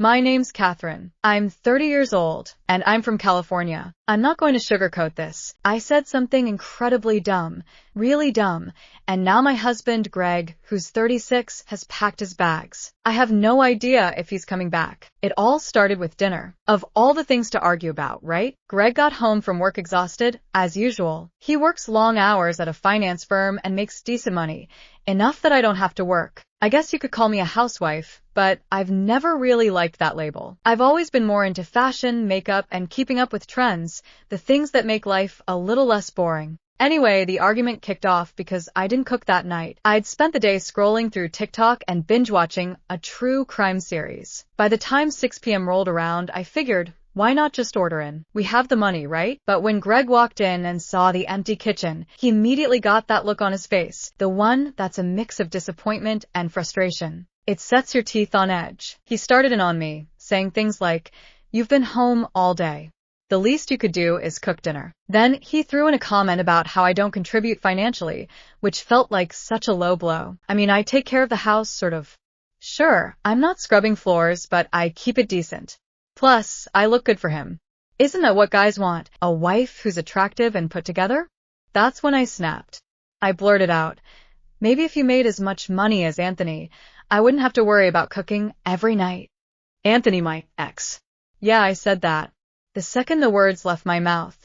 My name's Catherine. I'm 30 years old, and I'm from California. I'm not going to sugarcoat this. I said something incredibly dumb, really dumb, and now my husband, Greg, who's 36, has packed his bags. I have no idea if he's coming back. It all started with dinner. Of all the things to argue about, right? Greg got home from work exhausted, as usual. He works long hours at a finance firm and makes decent money, enough that I don't have to work. I guess you could call me a housewife, but I've never really liked that label. I've always been more into fashion, makeup, and keeping up with trends, the things that make life a little less boring. Anyway, the argument kicked off because I didn't cook that night. I'd spent the day scrolling through TikTok and binge-watching a true crime series. By the time 6 p.m. rolled around, I figured, why not just order in? We have the money, right? But when Greg walked in and saw the empty kitchen, he immediately got that look on his face, the one that's a mix of disappointment and frustration. It sets your teeth on edge. He started in on me, saying things like, "You've been home all day. The least you could do is cook dinner." Then he threw in a comment about how I don't contribute financially, which felt like such a low blow. I mean, I take care of the house, sort of. Sure, I'm not scrubbing floors, but I keep it decent. Plus, I look good for him. Isn't that what guys want? A wife who's attractive and put together? That's when I snapped. I blurted out, "Maybe if you made as much money as Anthony, I wouldn't have to worry about cooking every night." Anthony, my ex. Yeah, I said that. The second the words left my mouth,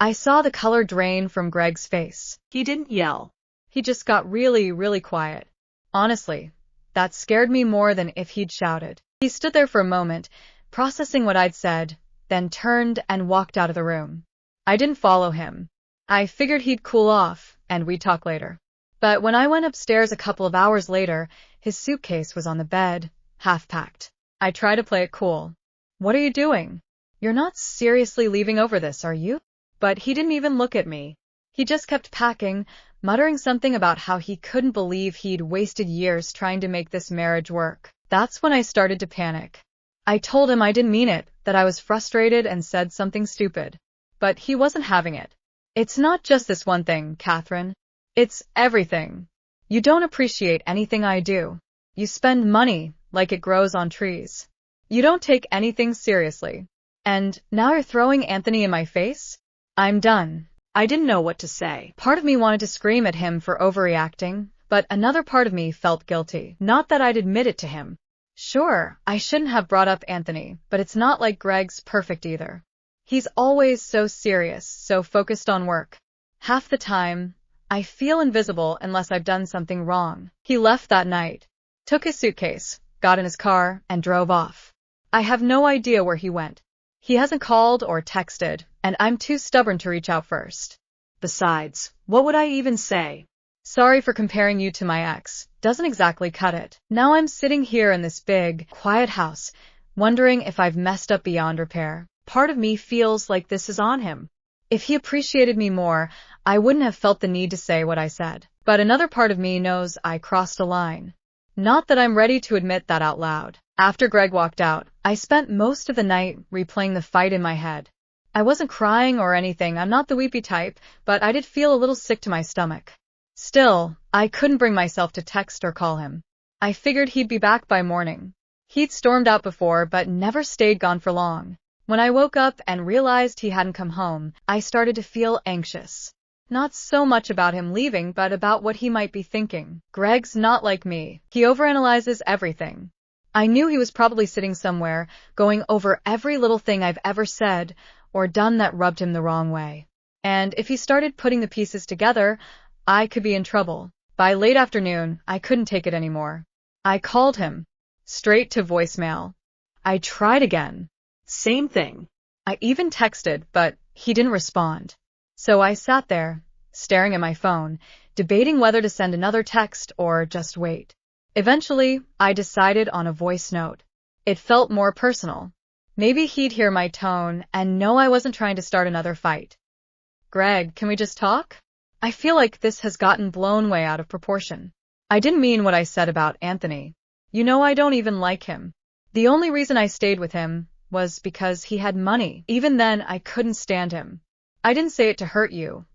I saw the color drain from Greg's face. He didn't yell. He just got really, really quiet. Honestly, that scared me more than if he'd shouted. He stood there for a moment, processing what I'd said, then turned and walked out of the room. I didn't follow him. I figured he'd cool off, and we'd talk later. But when I went upstairs a couple of hours later, his suitcase was on the bed, half-packed. I tried to play it cool. "What are you doing? You're not seriously leaving over this, are you?" But he didn't even look at me. He just kept packing, muttering something about how he couldn't believe he'd wasted years trying to make this marriage work. That's when I started to panic. I told him I didn't mean it, that I was frustrated and said something stupid. But he wasn't having it. "It's not just this one thing, Catherine. It's everything. You don't appreciate anything I do. You spend money like it grows on trees. You don't take anything seriously. And now you're throwing Anthony in my face?" I'm done. I didn't know what to say. Part of me wanted to scream at him for overreacting, but another part of me felt guilty. Not that I'd admit it to him. Sure, I shouldn't have brought up Anthony, but it's not like Greg's perfect either. He's always so serious, so focused on work. Half the time, I feel invisible unless I've done something wrong. He left that night, took his suitcase, got in his car, and drove off. I have no idea where he went. He hasn't called or texted, and I'm too stubborn to reach out first. Besides, what would I even say? "Sorry for comparing you to my ex," doesn't exactly cut it. Now I'm sitting here in this big, quiet house, wondering if I've messed up beyond repair. Part of me feels like this is on him. If he appreciated me more, I wouldn't have felt the need to say what I said. But another part of me knows I crossed a line. Not that I'm ready to admit that out loud. After Greg walked out, I spent most of the night replaying the fight in my head. I wasn't crying or anything, I'm not the weepy type, but I did feel a little sick to my stomach. Still, I couldn't bring myself to text or call him. I figured he'd be back by morning. He'd stormed out before, but never stayed gone for long. When I woke up and realized he hadn't come home, I started to feel anxious. Not so much about him leaving, but about what he might be thinking. Greg's not like me. He overanalyzes everything. I knew he was probably sitting somewhere, going over every little thing I've ever said or done that rubbed him the wrong way. And if he started putting the pieces together, I could be in trouble. By late afternoon, I couldn't take it anymore. I called him. Straight to voicemail. I tried again. Same thing. I even texted, but he didn't respond. So I sat there, staring at my phone, debating whether to send another text or just wait. Eventually, I decided on a voice note. It felt more personal. Maybe he'd hear my tone and know I wasn't trying to start another fight. "Greg, can we just talk? I feel like this has gotten blown way out of proportion. I didn't mean what I said about Anthony. You know I don't even like him. The only reason I stayed with him was because he had money. Even then, I couldn't stand him. I didn't say it to hurt you.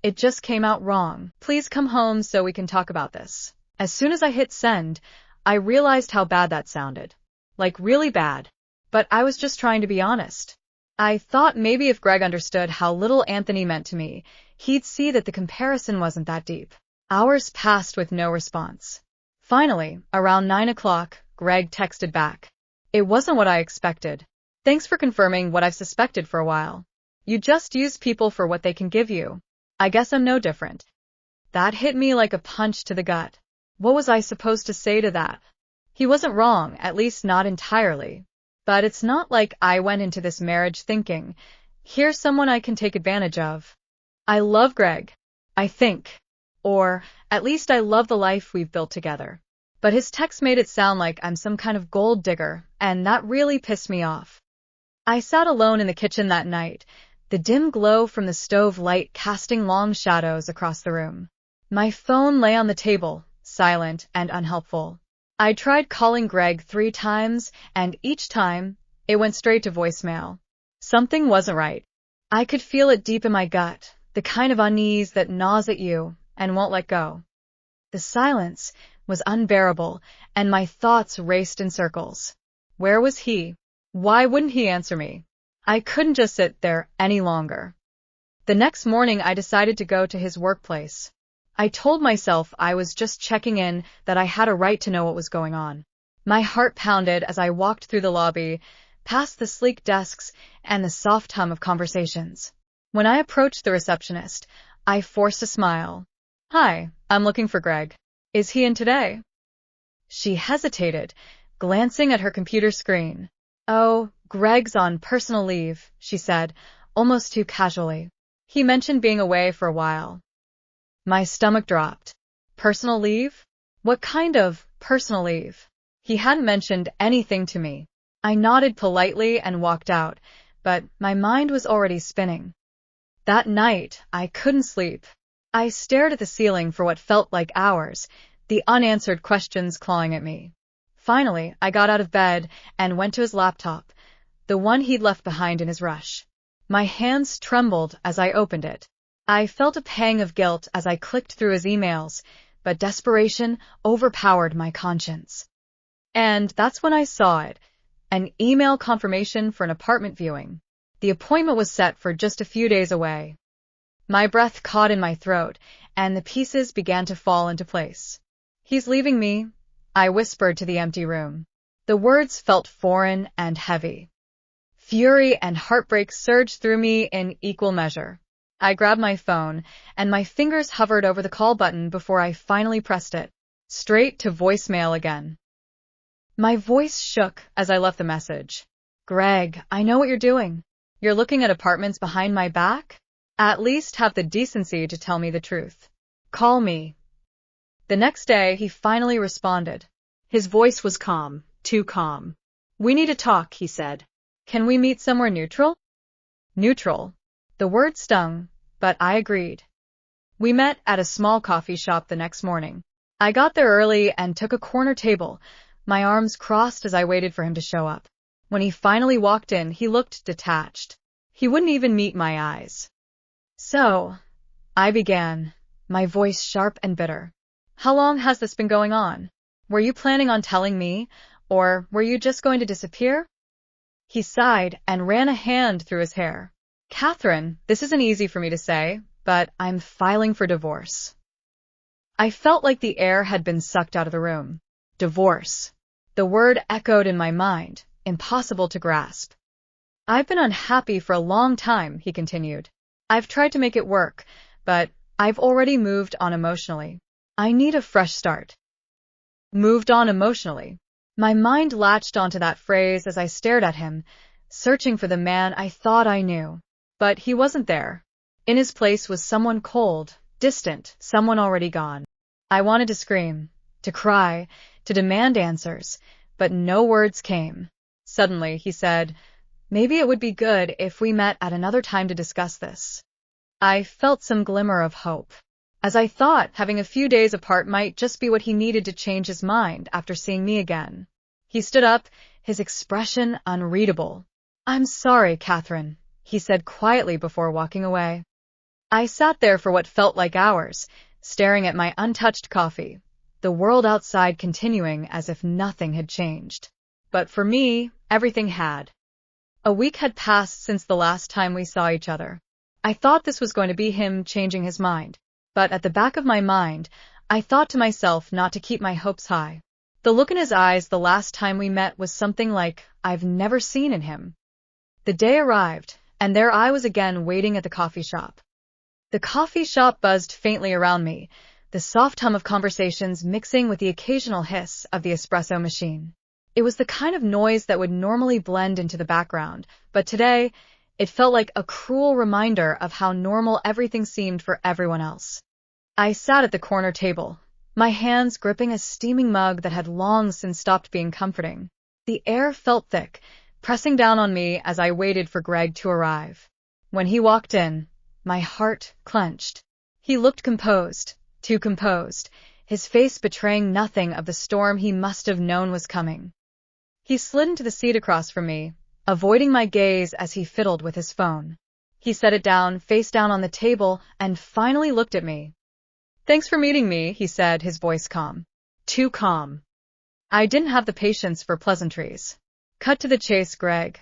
It just came out wrong. Please come home so we can talk about this." As soon as I hit send, I realized how bad that sounded. Like really bad. but I was just trying to be honest. I thought maybe if Greg understood how little Anthony meant to me, he'd see that the comparison wasn't that deep. Hours passed with no response. Finally, around 9 o'clock, Greg texted back. It wasn't what I expected. Thanks for confirming what I've suspected for a while. You just use people for what they can give you. I guess I'm no different. That hit me like a punch to the gut. What was I supposed to say to that? He wasn't wrong, at least not entirely. But it's not like I went into this marriage thinking, here's someone I can take advantage of. I love Greg, I think. Or, at least I love the life we've built together. But his text made it sound like I'm some kind of gold digger, and that really pissed me off. I sat alone in the kitchen that night, the dim glow from the stove light casting long shadows across the room. My phone lay on the table, silent and unhelpful. I tried calling Greg 3 times, and each time, it went straight to voicemail. Something wasn't right. I could feel it deep in my gut, the kind of unease that gnaws at you and won't let go. The silence was unbearable, and my thoughts raced in circles. Where was he? Why wouldn't he answer me? I couldn't just sit there any longer. The next morning I decided to go to his workplace. I told myself I was just checking in, that I had a right to know what was going on. My heart pounded as I walked through the lobby, past the sleek desks and the soft hum of conversations. When I approached the receptionist, I forced a smile. Hi, I'm looking for Greg. Is he in today? She hesitated, glancing at her computer screen. Oh, Greg's on personal leave, she said, almost too casually. He mentioned being away for a while. My stomach dropped. Personal leave? What kind of personal leave? He hadn't mentioned anything to me. I nodded politely and walked out, but my mind was already spinning. That night, I couldn't sleep. I stared at the ceiling for what felt like hours, the unanswered questions clawing at me. Finally, I got out of bed and went to his laptop, the one he'd left behind in his rush. My hands trembled as I opened it. I felt a pang of guilt as I clicked through his emails, but desperation overpowered my conscience. And that's when I saw it, an email confirmation for an apartment viewing. The appointment was set for just a few days away. My breath caught in my throat, and the pieces began to fall into place. He's leaving me, I whispered to the empty room. The words felt foreign and heavy. Fury and heartbreak surged through me in equal measure. I grabbed my phone, and my fingers hovered over the call button before I finally pressed it. Straight to voicemail again. My voice shook as I left the message. Greg, I know what you're doing. You're looking at apartments behind my back? At least have the decency to tell me the truth. Call me. The next day, he finally responded. His voice was calm, too calm. We need to talk, he said. Can we meet somewhere neutral? Neutral. The word stung, but I agreed. We met at a small coffee shop the next morning. I got there early and took a corner table, my arms crossed as I waited for him to show up. When he finally walked in, he looked detached. He wouldn't even meet my eyes. So, I began, my voice sharp and bitter. How long has this been going on? Were you planning on telling me, or were you just going to disappear? He sighed and ran a hand through his hair. Catherine, this isn't easy for me to say, but I'm filing for divorce. I felt like the air had been sucked out of the room. Divorce. The word echoed in my mind, impossible to grasp. I've been unhappy for a long time, he continued. I've tried to make it work, but I've already moved on emotionally. I need a fresh start. Moved on emotionally. My mind latched onto that phrase as I stared at him, searching for the man I thought I knew. But he wasn't there. In his place was someone cold, distant, someone already gone. I wanted to scream, to cry, to demand answers, but no words came. Suddenly, he said, maybe it would be good if we met at another time to discuss this. I felt some glimmer of hope, as I thought having a few days apart might just be what he needed to change his mind after seeing me again. He stood up, his expression unreadable. I'm sorry, Catherine, he said quietly before walking away. I sat there for what felt like hours, staring at my untouched coffee, the world outside continuing as if nothing had changed. but for me, everything had. A week had passed since the last time we saw each other. I thought this was going to be him changing his mind, but at the back of my mind, I thought to myself not to keep my hopes high. The look in his eyes the last time we met was something like I've never seen in him. The day arrived, and there I was again waiting at the coffee shop. The coffee shop buzzed faintly around me, the soft hum of conversations mixing with the occasional hiss of the espresso machine. It was the kind of noise that would normally blend into the background, but today, it felt like a cruel reminder of how normal everything seemed for everyone else. I sat at the corner table, my hands gripping a steaming mug that had long since stopped being comforting. The air felt thick, pressing down on me as I waited for Greg to arrive. When he walked in, my heart clenched. He looked composed, too composed, his face betraying nothing of the storm he must have known was coming. He slid into the seat across from me, avoiding my gaze as he fiddled with his phone. He set it down, face down on the table, and finally looked at me. "Thanks for meeting me," he said, his voice calm. Too calm. I didn't have the patience for pleasantries. "Cut to the chase, Greg,"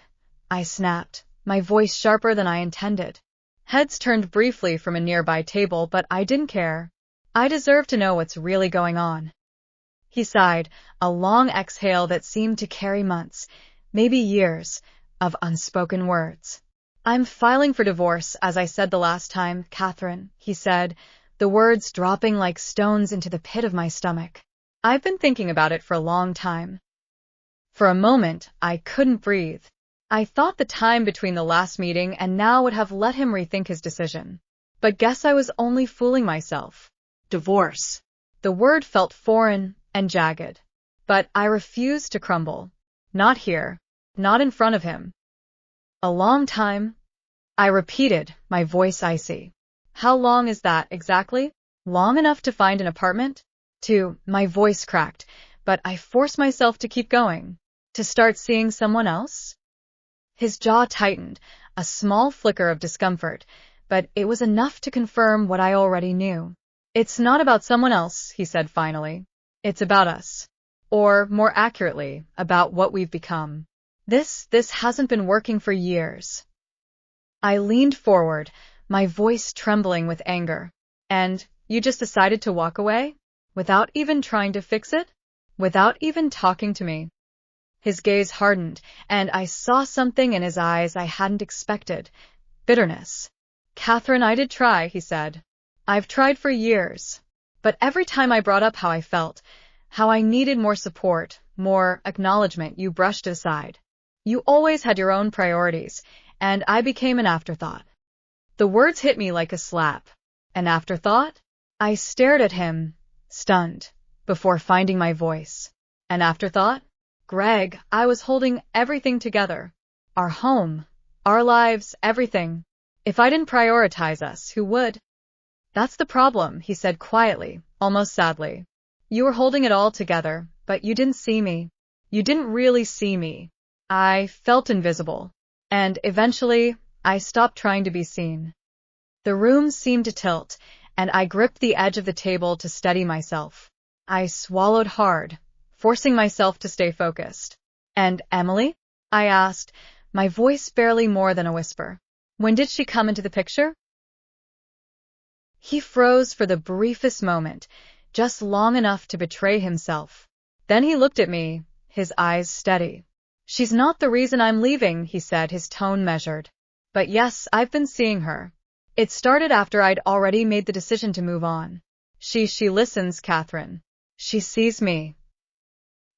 I snapped, my voice sharper than I intended. Heads turned briefly from a nearby table, but I didn't care. I deserved to know what's really going on. He sighed, a long exhale that seemed to carry months, maybe years, of unspoken words. "I'm filing for divorce, as I said the last time, Catherine," he said, the words dropping like stones into the pit of my stomach. "I've been thinking about it for a long time." For a moment, I couldn't breathe. I thought the time between the last meeting and now would have let him rethink his decision. But guess I was only fooling myself. Divorce. The word felt foreign and jagged. But I refused to crumble. Not here. Not in front of him. "A long time?" I repeated, my voice icy. "How long is that, exactly? Long enough to find an apartment?" My voice cracked, but I forced myself to keep going. "To start seeing someone else?" His jaw tightened, a small flicker of discomfort, but it was enough to confirm what I already knew. "It's not about someone else," he said finally. "It's about us. Or, more accurately, about what we've become. This hasn't been working for years." I leaned forward, my voice trembling with anger. "And you just decided to walk away? Without even trying to fix it? Without even talking to me?" His gaze hardened, and I saw something in his eyes I hadn't expected. Bitterness. "Catherine, I did try," he said. "I've tried for years. But every time I brought up how I felt, how I needed more support, more acknowledgement, you brushed it aside. You always had your own priorities, and I became an afterthought." The words hit me like a slap. An afterthought? I stared at him, stunned, before finding my voice. An afterthought? Greg, I was holding everything together. Our home, our lives, everything. If I didn't prioritize us, who would? "That's the problem," he said quietly, almost sadly. "You were holding it all together, but you didn't see me. You didn't really see me. I felt invisible. And eventually, I stopped trying to be seen." The room seemed to tilt, and I gripped the edge of the table to steady myself. I swallowed hard, forcing myself to stay focused. "And Emily?" I asked, my voice barely more than a whisper. "When did she come into the picture?" He froze for the briefest moment, just long enough to betray himself. Then he looked at me, his eyes steady. "She's not the reason I'm leaving," he said, his tone measured. "But yes, I've been seeing her. It started after I'd already made the decision to move on. She listens, Catherine. She sees me."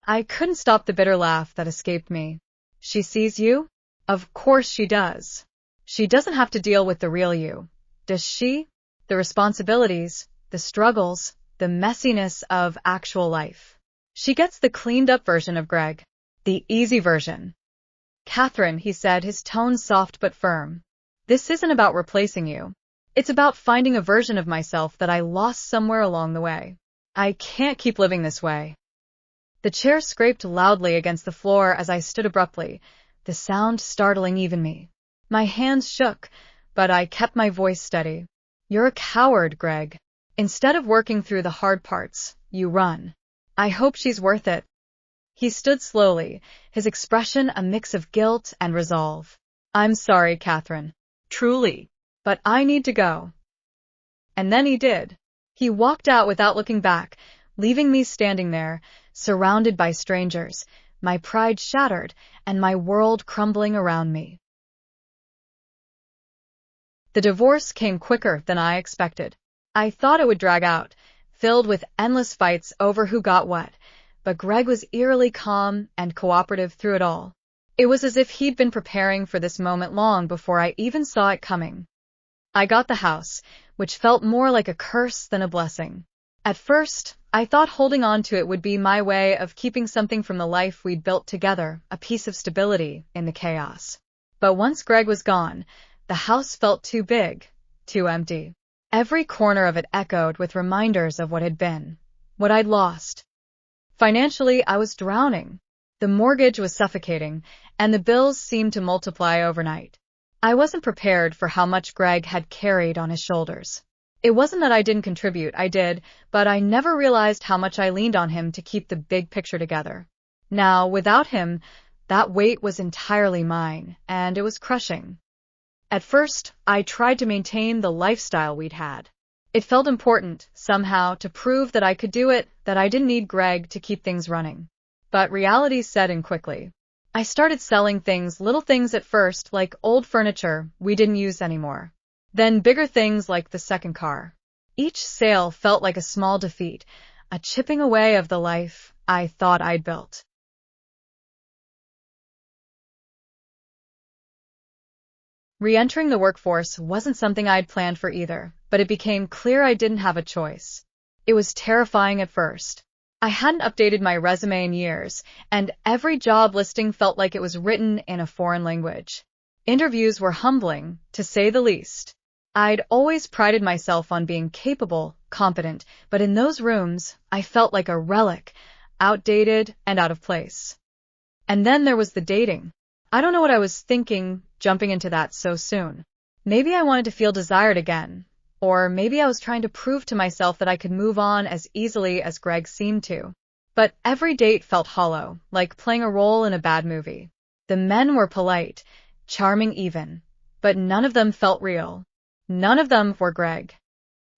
I couldn't stop the bitter laugh that escaped me. "She sees you? Of course she does. She doesn't have to deal with the real you, does she? The responsibilities, the struggles, the messiness of actual life. She gets the cleaned-up version of Greg. The easy version." "Catherine," he said, his tone soft but firm. "This isn't about replacing you. It's about finding a version of myself that I lost somewhere along the way. I can't keep living this way." The chair scraped loudly against the floor as I stood abruptly, the sound startling even me. My hands shook, but I kept my voice steady. "You're a coward, Greg. Instead of working through the hard parts, you run. I hope she's worth it." He stood slowly, his expression a mix of guilt and resolve. I'm sorry, Catherine. Truly. But I need to go. And then he did. He walked out without looking back, leaving me standing there, surrounded by strangers, my pride shattered, and my world crumbling around me. The divorce came quicker than I expected. I thought it would drag out, filled with endless fights over who got what, but Greg was eerily calm and cooperative through it all. It was as if he'd been preparing for this moment long before I even saw it coming. I got the house, which felt more like a curse than a blessing. At first, I thought holding on to it would be my way of keeping something from the life we'd built together, a piece of stability in the chaos. But once Greg was gone, the house felt too big, too empty. Every corner of it echoed with reminders of what had been, what I'd lost. Financially, I was drowning. The mortgage was suffocating, and the bills seemed to multiply overnight. I wasn't prepared for how much Greg had carried on his shoulders. It wasn't that I didn't contribute, I did, but I never realized how much I leaned on him to keep the big picture together. Now, without him, that weight was entirely mine, and it was crushing. At first, I tried to maintain the lifestyle we'd had. It felt important, somehow, to prove that I could do it, that I didn't need Greg to keep things running. But reality set in quickly. I started selling things, little things at first, like old furniture we didn't use anymore. Then bigger things like the second car. Each sale felt like a small defeat, a chipping away of the life I thought I'd built. Re-entering the workforce wasn't something I'd planned for either, but it became clear I didn't have a choice. It was terrifying at first. I hadn't updated my resume in years, and every job listing felt like it was written in a foreign language. Interviews were humbling, to say the least. I'd always prided myself on being capable, competent, but in those rooms, I felt like a relic, outdated and out of place. And then there was the dating. I don't know what I was thinking, jumping into that so soon. Maybe I wanted to feel desired again. Or maybe I was trying to prove to myself that I could move on as easily as Greg seemed to. But every date felt hollow, like playing a role in a bad movie. The men were polite, charming even, but none of them felt real. None of them were Greg.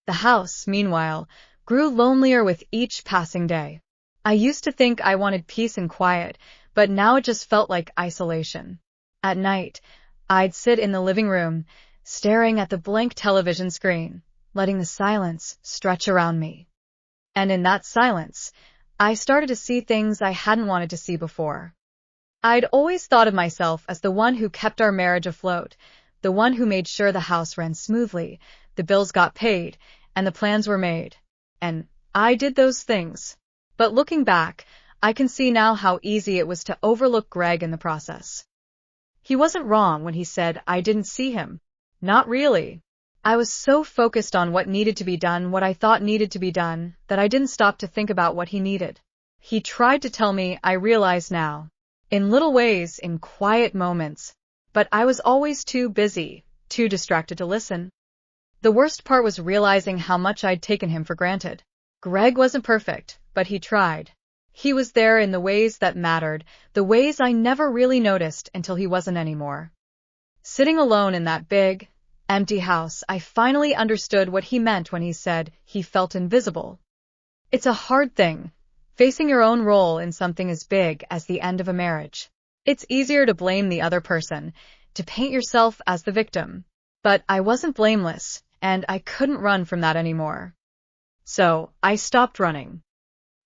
The house, meanwhile, grew lonelier with each passing day. I used to think I wanted peace and quiet, but now it just felt like isolation. At night, I'd sit in the living room, staring at the blank television screen, letting the silence stretch around me. And in that silence, I started to see things I hadn't wanted to see before. I'd always thought of myself as the one who kept our marriage afloat, the one who made sure the house ran smoothly, the bills got paid, and the plans were made. And I did those things. But looking back, I can see now how easy it was to overlook Greg in the process. He wasn't wrong when he said I didn't see him. Not really. I was so focused on what needed to be done, what I thought needed to be done, that I didn't stop to think about what he needed. He tried to tell me, I realize now. In little ways, in quiet moments. But I was always too busy, too distracted to listen. The worst part was realizing how much I'd taken him for granted. Greg wasn't perfect, but he tried. He was there in the ways that mattered, the ways I never really noticed until he wasn't anymore. Sitting alone in that big, empty house, I finally understood what he meant when he said he felt invisible. It's a hard thing, facing your own role in something as big as the end of a marriage. It's easier to blame the other person, to paint yourself as the victim. But I wasn't blameless, and I couldn't run from that anymore. So, I stopped running.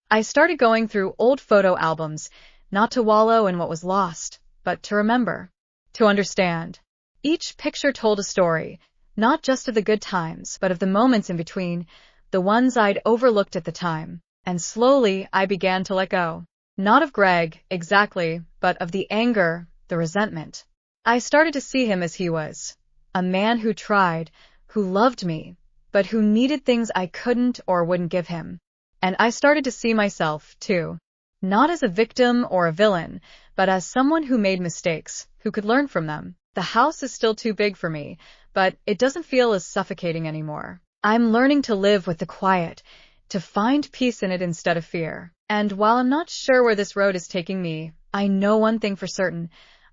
I started going through old photo albums, not to wallow in what was lost, but to remember, to understand. Each picture told a story, not just of the good times, but of the moments in between, the ones I'd overlooked at the time. And slowly, I began to let go. Not of Greg, exactly, but of the anger, the resentment. I started to see him as he was. A man who tried, who loved me, but who needed things I couldn't or wouldn't give him. And I started to see myself, too. Not as a victim or a villain, but as someone who made mistakes, who could learn from them. The house is still too big for me, but it doesn't feel as suffocating anymore. I'm learning to live with the quiet, to find peace in it instead of fear. And while I'm not sure where this road is taking me, I know one thing for certain.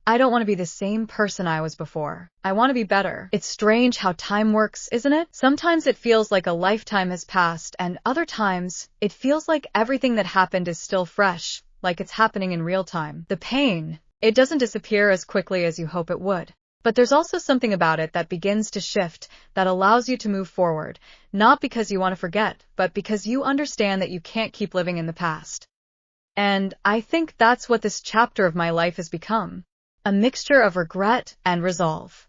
I don't want to be the same person I was before. I want to be better. It's strange how time works, isn't it? Sometimes it feels like a lifetime has passed, and other times, it feels like everything that happened is still fresh, like it's happening in real time. The pain, it doesn't disappear as quickly as you hope it would. But there's also something about it that begins to shift, that allows you to move forward, not because you want to forget, but because you understand that you can't keep living in the past. And I think that's what this chapter of my life has become. A mixture of regret and resolve.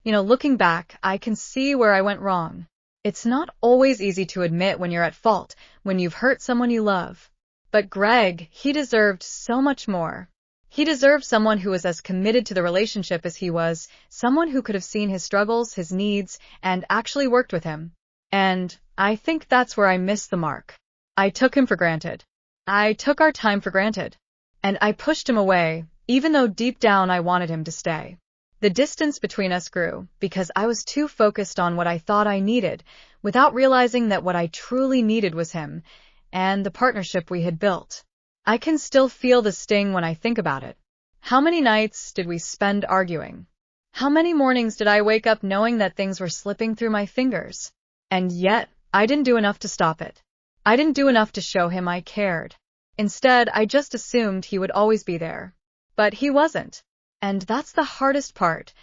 Looking back, I can see where I went wrong. It's not always easy to admit when you're at fault, when you've hurt someone you love. But Greg, he deserved so much more. He deserved someone who was as committed to the relationship as he was, someone who could have seen his struggles, his needs, and actually worked with him. And I think that's where I missed the mark. I took him for granted. I took our time for granted. And I pushed him away, even though deep down I wanted him to stay. The distance between us grew because I was too focused on what I thought I needed, without realizing that what I truly needed was him, and the partnership we had built. I can still feel the sting when I think about it. How many nights did we spend arguing? How many mornings did I wake up knowing that things were slipping through my fingers? And yet, I didn't do enough to stop it. I didn't do enough to show him I cared. Instead, I just assumed he would always be there. But he wasn't. And that's the hardest part,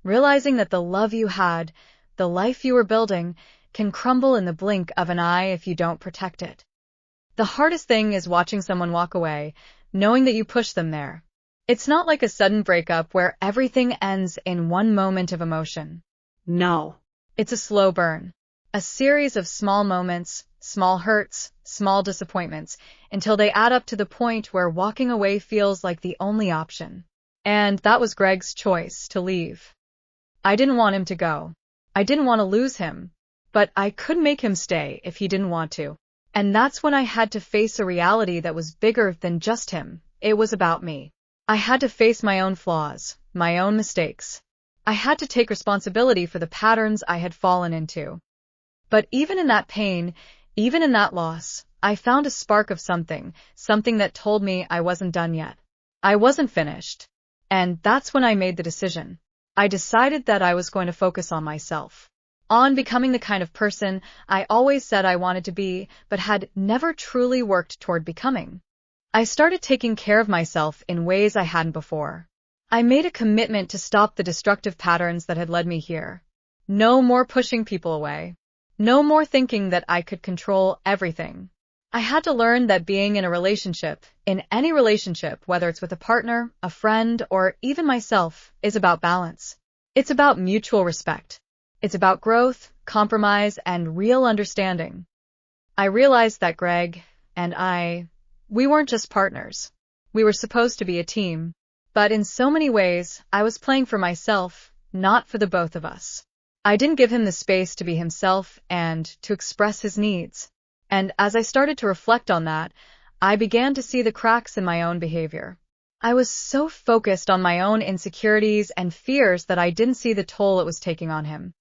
realizing that the love you had, the life you were building, can crumble in the blink of an eye if you don't protect it. The hardest thing is watching someone walk away, knowing that you pushed them there. It's not like a sudden breakup where everything ends in one moment of emotion. No. It's a slow burn. A series of small moments, small hurts, small disappointments, until they add up to the point where walking away feels like the only option. And that was Greg's choice, to leave. I didn't want him to go. I didn't want to lose him. But I couldn't make him stay if he didn't want to. And that's when I had to face a reality that was bigger than just him. It was about me. I had to face my own flaws, my own mistakes. I had to take responsibility for the patterns I had fallen into. But even in that pain, even in that loss, I found a spark of something that told me I wasn't done yet. I wasn't finished. And that's when I made the decision. I decided that I was going to focus on myself. On becoming the kind of person I always said I wanted to be, but had never truly worked toward becoming. I started taking care of myself in ways I hadn't before. I made a commitment to stop the destructive patterns that had led me here. No more pushing people away. No more thinking that I could control everything. I had to learn that being in a relationship, in any relationship, whether it's with a partner, a friend, or even myself, is about balance. It's about mutual respect. It's about growth, compromise, and real understanding. I realized that Greg and we weren't just partners. We were supposed to be a team. But in so many ways, I was playing for myself, not for the both of us. I didn't give him the space to be himself and to express his needs. And as I started to reflect on that, I began to see the cracks in my own behavior. I was so focused on my own insecurities and fears that I didn't see the toll it was taking on him.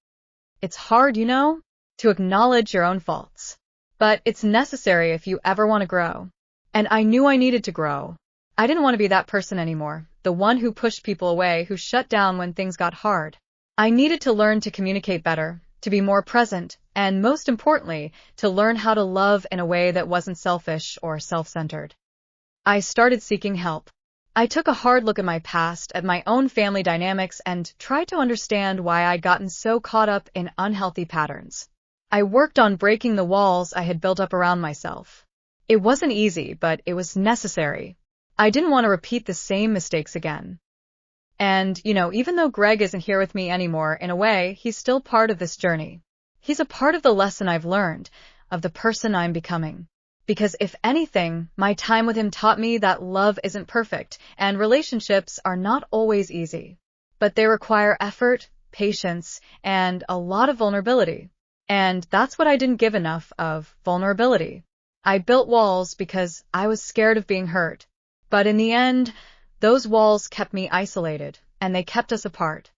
It's hard, to acknowledge your own faults. But it's necessary if you ever want to grow. And I knew I needed to grow. I didn't want to be that person anymore, the one who pushed people away, who shut down when things got hard. I needed to learn to communicate better, to be more present, and most importantly, to learn how to love in a way that wasn't selfish or self-centered. I started seeking help. I took a hard look at my past, at my own family dynamics, and tried to understand why I'd gotten so caught up in unhealthy patterns. I worked on breaking the walls I had built up around myself. It wasn't easy, but it was necessary. I didn't want to repeat the same mistakes again. And, even though Greg isn't here with me anymore, in a way, he's still part of this journey. He's a part of the lesson I've learned, of the person I'm becoming. Because if anything, my time with him taught me that love isn't perfect, and relationships are not always easy. But they require effort, patience, and a lot of vulnerability. And that's what I didn't give enough of, vulnerability. I built walls because I was scared of being hurt. But in the end, those walls kept me isolated, and they kept us apart.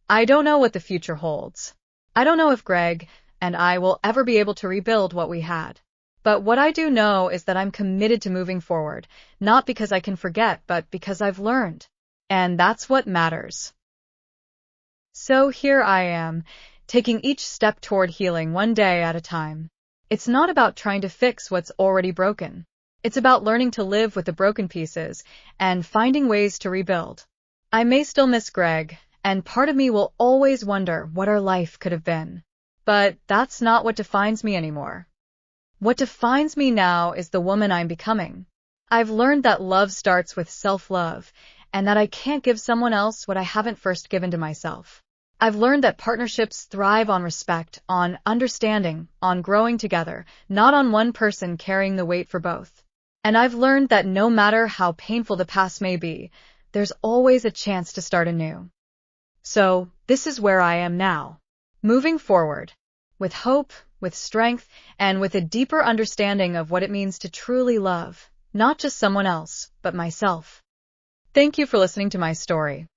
I don't know what the future holds. I don't know if Greg and I will ever be able to rebuild what we had. But what I do know is that I'm committed to moving forward, not because I can forget, but because I've learned. And that's what matters. So here I am, taking each step toward healing one day at a time. It's not about trying to fix what's already broken. It's about learning to live with the broken pieces and finding ways to rebuild. I may still miss Greg, and part of me will always wonder what our life could have been. But that's not what defines me anymore. What defines me now is the woman I'm becoming. I've learned that love starts with self-love, and that I can't give someone else what I haven't first given to myself. I've learned that partnerships thrive on respect, on understanding, on growing together, not on one person carrying the weight for both. And I've learned that no matter how painful the past may be, there's always a chance to start anew. So, this is where I am now. Moving forward. With hope, with strength, and with a deeper understanding of what it means to truly love, not just someone else, but myself. Thank you for listening to my story.